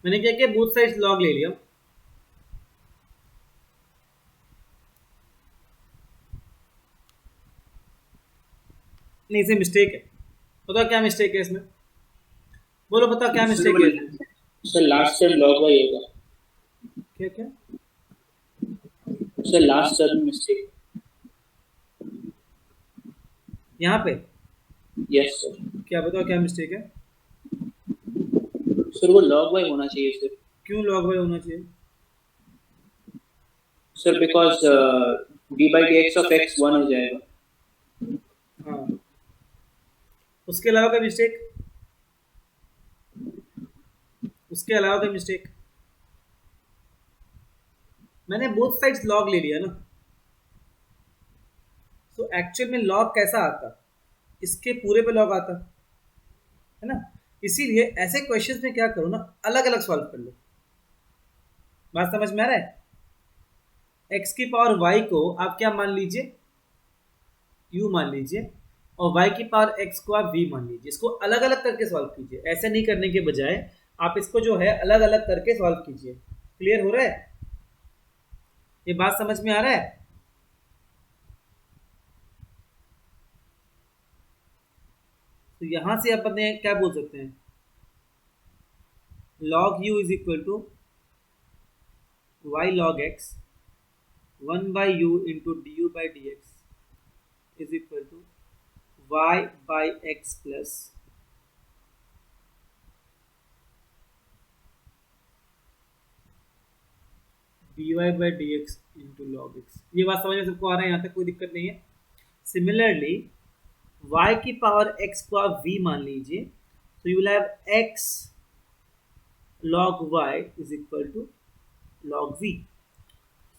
मैंने क्या किया, बोथ साइड्स लॉग ले लिया। नहीं, इसे मिस्टेक है। बताओ क्या मिस्टेक है इसमें, बोलो बताओ क्या मिस्टेक है इसमें? Sir last term log y होगा। क्या क्या? Sir last term mistake. यहाँ पे यस सर। क्या, बताओ क्या मिस्टेक है? सर वो लॉग वाई होना चाहिए सर। क्यों लॉग वाई होना चाहिए? Sir because D by D x of x 1 हो जाएगा। हाँ, उसके अलावा कोई मिस्टेक? उसके अलावा कोई मिस्टेक? मैंने बोथ साइड्स लॉग ले लिया ना। तो एक्चुअल में लॉग कैसा आता, इसके पूरे पे लॉग आता है ना। इसीलिए ऐसे क्वेश्चंस में क्या करो ना, अलग अलग सॉल्व कर लो। बात समझ में आ रहा है? एक्स की पावर वाई को आप क्या मान लीजिए, यू मान लीजिए, और y की पावर x को आप v मान लीजिए। इसको अलग अलग करके सॉल्व कीजिए, ऐसे नहीं करने के बजाय आप इसको जो है अलग अलग करके सॉल्व कीजिए। क्लियर हो रहा है? ये बात समझ में आ रहा है? तो यहां से अपन क्या बोल सकते हैं, log u is equal to y log x 1 by u into du by dx is equal to y by x plus dy by dx into log x। ये बात समझ में सबको आ रहा है? यहाँ तक कोई दिक्कत नहीं है। सिमिलरली y की पावर x को आप v मान लीजिए, तो you will have x log y is equal to log v।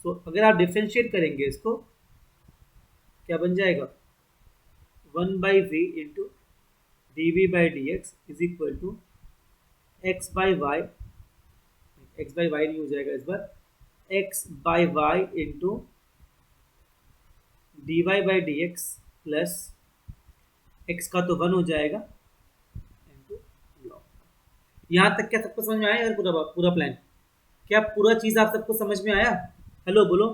तो अगर आप डिफ्रेंशिएट करेंगे इसको, क्या बन जाएगा, 1 by V into D V by D x is equal to X by Y, X by Y नहीं हो जाएगा इस बार, X by Y into D Y by D x plus X का तो 1 हो जाएगा इंटू लॉग। यहाँ तक क्या सबको समझ में आया? पूरा पूरा प्लान, क्या पूरा चीज़ आप सबको समझ में आया? हेलो बोलो।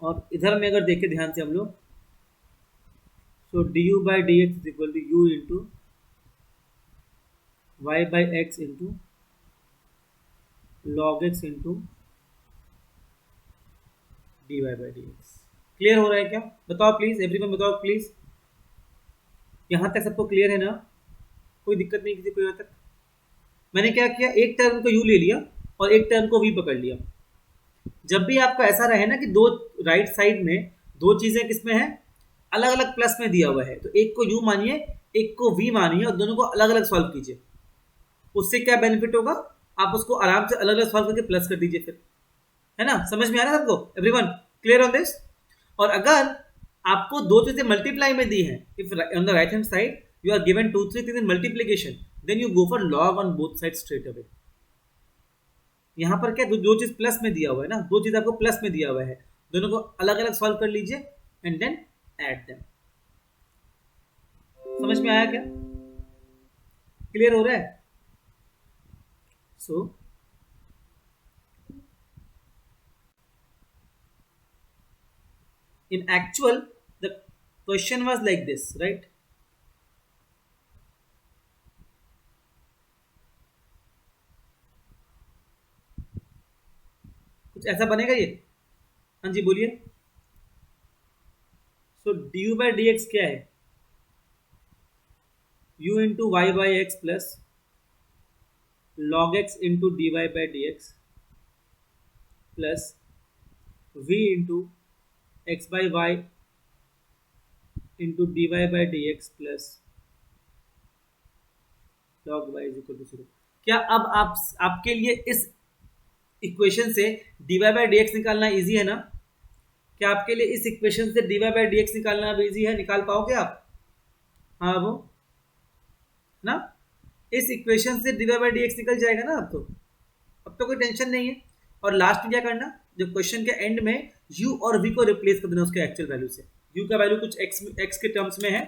और इधर में अगर देखें ध्यान से हम लोग, so d u by D x is equal to u into y by x into log x into D Y by D x. Clear हो रहा है क्या? बताओ प्लीज, एवरीवन बताओ प्लीज। यहाँ तक सबको क्लियर है ना? कोई दिक्कत नहीं किसी को यहाँ तक? मैंने क्या किया, एक टर्म को यू ले लिया और एक टर्म को वी पकड़ लिया। जब भी आपको ऐसा रहे ना कि दो राइट साइड में दो चीजें किसमें है, अलग अलग प्लस में दिया हुआ है, तो एक को यू मानिए एक को वी मानिए और दोनों को अलग अलग सॉल्व कीजिए। उससे क्या बेनिफिट होगा, आप उसको आराम से अलग अलग सॉल्व करके प्लस कर दीजिए फिर, है ना? समझ में आ रहा है सबको? Everyone clear on this? और अगर आपको दो चीजें मल्टीप्लाई में दी हैं, if on the right hand side you are given 2 3 in multiplication, then you go for log on both side straight away. यहाँ पर क्या दो चीज प्लस में दिया हुआ है ना, दो चीज आपको प्लस में दिया हुआ है, दोनों को अलग अलग सॉल्व कर लीजिए एंड देन ऐड देम। समझ में आया क्या? क्लियर हो रहा है? सो in actual the question was like this, right? कुछ ऐसा बनेगा ये? हाँ जी बोलिए। So d u by D x क्या है, u into y by x plus log x into D Y by D x plus v into x by Y into D Y by D x plus log y is equal to 0। क्या अब आप आपके लिए इस equation से dy by D x निकालना easy है ना? क्या आपके लिए इस इक्वेशन से dy बाई डी एक्स निकालना अब इजी है? निकाल पाओगे आप? हाँ वो ना, इस इक्वेशन से dy बाई डी एक्स निकल जाएगा ना अब तो कोई टेंशन नहीं है। और लास्ट में क्या करना, जब क्वेश्चन के एंड में u और v को रिप्लेस कर देना उसके एक्चुअल वैल्यू से। u का वैल्यू कुछ x के टर्म्स में है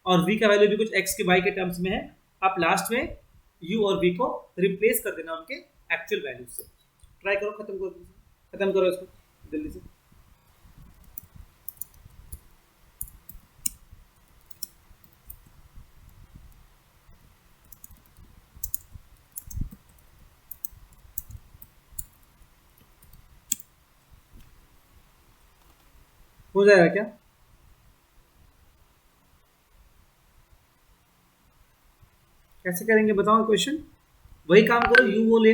और v का वैल्यू भी कुछ x के y के टर्म्स में है। आप लास्ट में u और v को रिप्लेस कर देना उनके एक्चुअल वैल्यू से। ट्राई करो, खत्म करो इसको जल्दी से। हो जाएगा क्या? कैसे करेंगे बताओ क्वेश्चन? वही काम करो, यू वो ले,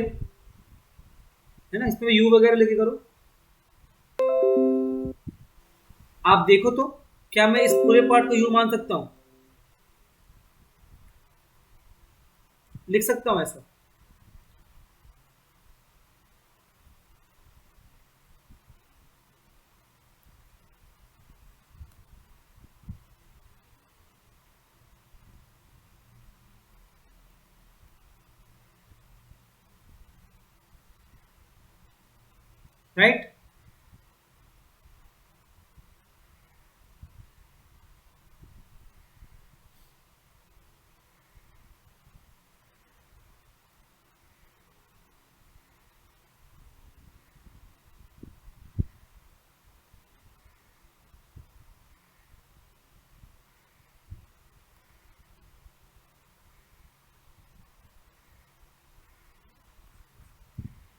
है ना, इसमें यू वगैरह लेके करो। आप देखो तो क्या मैं इस पूरे पार्ट को यू मान सकता हूं? लिख सकता हूं ऐसा? राइट?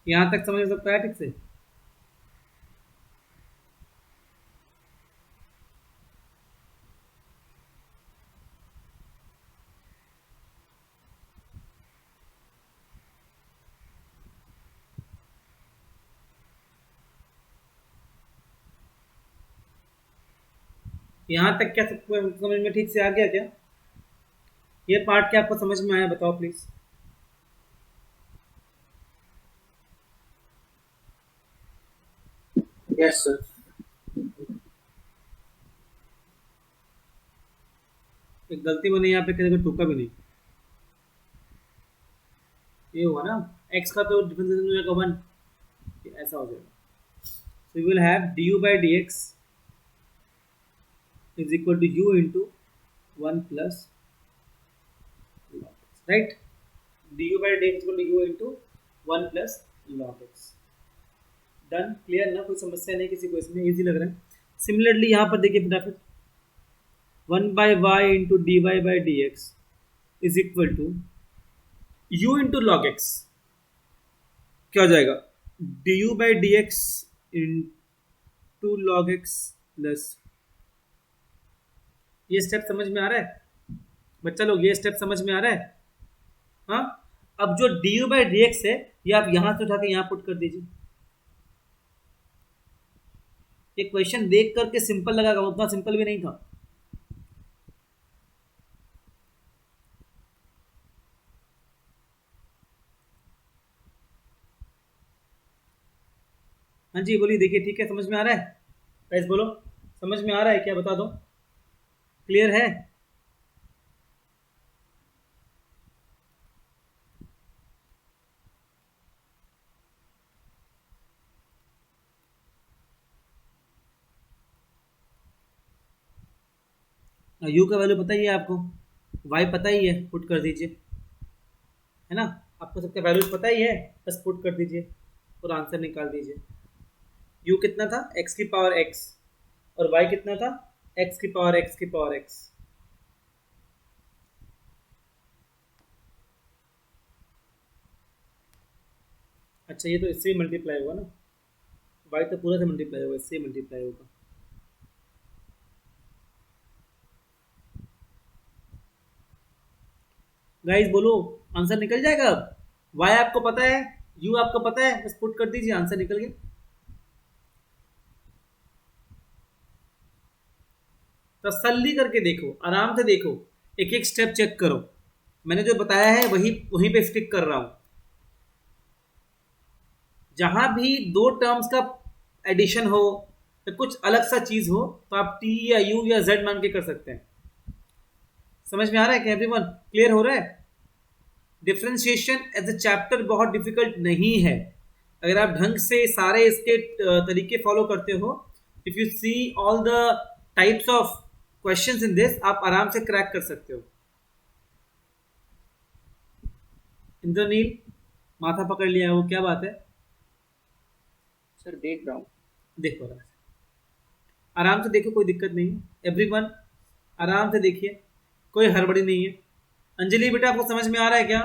यहां तक समझ सकता है ठीक से? यहां तक क्या सबको समझ में ठीक से आ गया क्या? ये पार्ट क्या आपको समझ में आया बताओ प्लीज? Yes sir. एक गलती मैंने यहाँ पे कहीं टूका भी नहीं। ये हुआ ना, x का तो डिफरेंशिएशन हो जाएगा 1, ऐसा हो जाएगा। So you will have du by dx is equal to u into 1 plus log x, right? du by dx is equal to u into 1 plus log x। Done, clear ना? कोई समस्या नहीं किसी को इसमें? इजी लग रहा है। सिमिलरली यहाँ पर देखिए फटाफट, 1 by y into dy by dx is equal to u into log x। क्या हो जाएगा? du by dx into log x plus, ये स्टेप समझ में आ रहा है बच्चा लोग? ये स्टेप समझ में आ रहा है? हाँ, अब जो du by dx है ये आप यहां से उठा के यहां पुट कर दीजिए। ये क्वेश्चन देख करके सिंपल लगा, उतना सिंपल भी नहीं था। हाँ जी बोलिए, देखिए ठीक है, समझ में आ रहा है? गाइस बोलो, समझ में आ रहा है क्या? बता दो, क्लियर है? यू का वैल्यू पता ही है आपको, वाई पता ही है, पुट कर दीजिए, है ना? आपको सबका वैल्यूज पता ही है, बस पुट कर दीजिए और आंसर निकाल दीजिए। यू कितना था? एक्स की पावर एक्स, और वाई कितना था? एक्स की पावर एक्स की पावर एक्स। अच्छा, ये तो इससे ही मल्टीप्लाई होगा ना, वाई तो पूरा से मल्टीप्लाई होगा, इससे ही मल्टीप्लाई होगा। गाइस बोलो, आंसर निकल जाएगा अब? वाई आपको पता है, यू आपको पता है, बस पुट कर दीजिए, आंसर निकल गया। तसल्ली करके देखो, आराम से देखो, एक एक स्टेप चेक करो। मैंने जो बताया है वही वहीं पे स्टिक कर रहा हूं। जहां भी दो टर्म्स का एडिशन हो या कुछ अलग सा चीज हो तो आप टी या यू या जेड मान के कर सकते हैं। समझ में आ रहा है क्या एवरीवन? क्लियर हो रहा है? डिफरेंशिएशन एज अ चैप्टर बहुत डिफिकल्ट नहीं है अगर आप ढंग से सारे इसके तरीके फॉलो करते हो। If you see all the types of questions in this, आप आराम से क्रैक कर सकते हो। इंद्रनील माथा पकड़ लिया है वो, क्या बात है? सर देख रहा हूँ। देखो आराम से देखो, कोई दिक्कत नहीं है। एवरीवन आराम से देखिए, कोई हड़बड़ी नहीं है। अंजलि बेटा आपको समझ में आ रहा है क्या?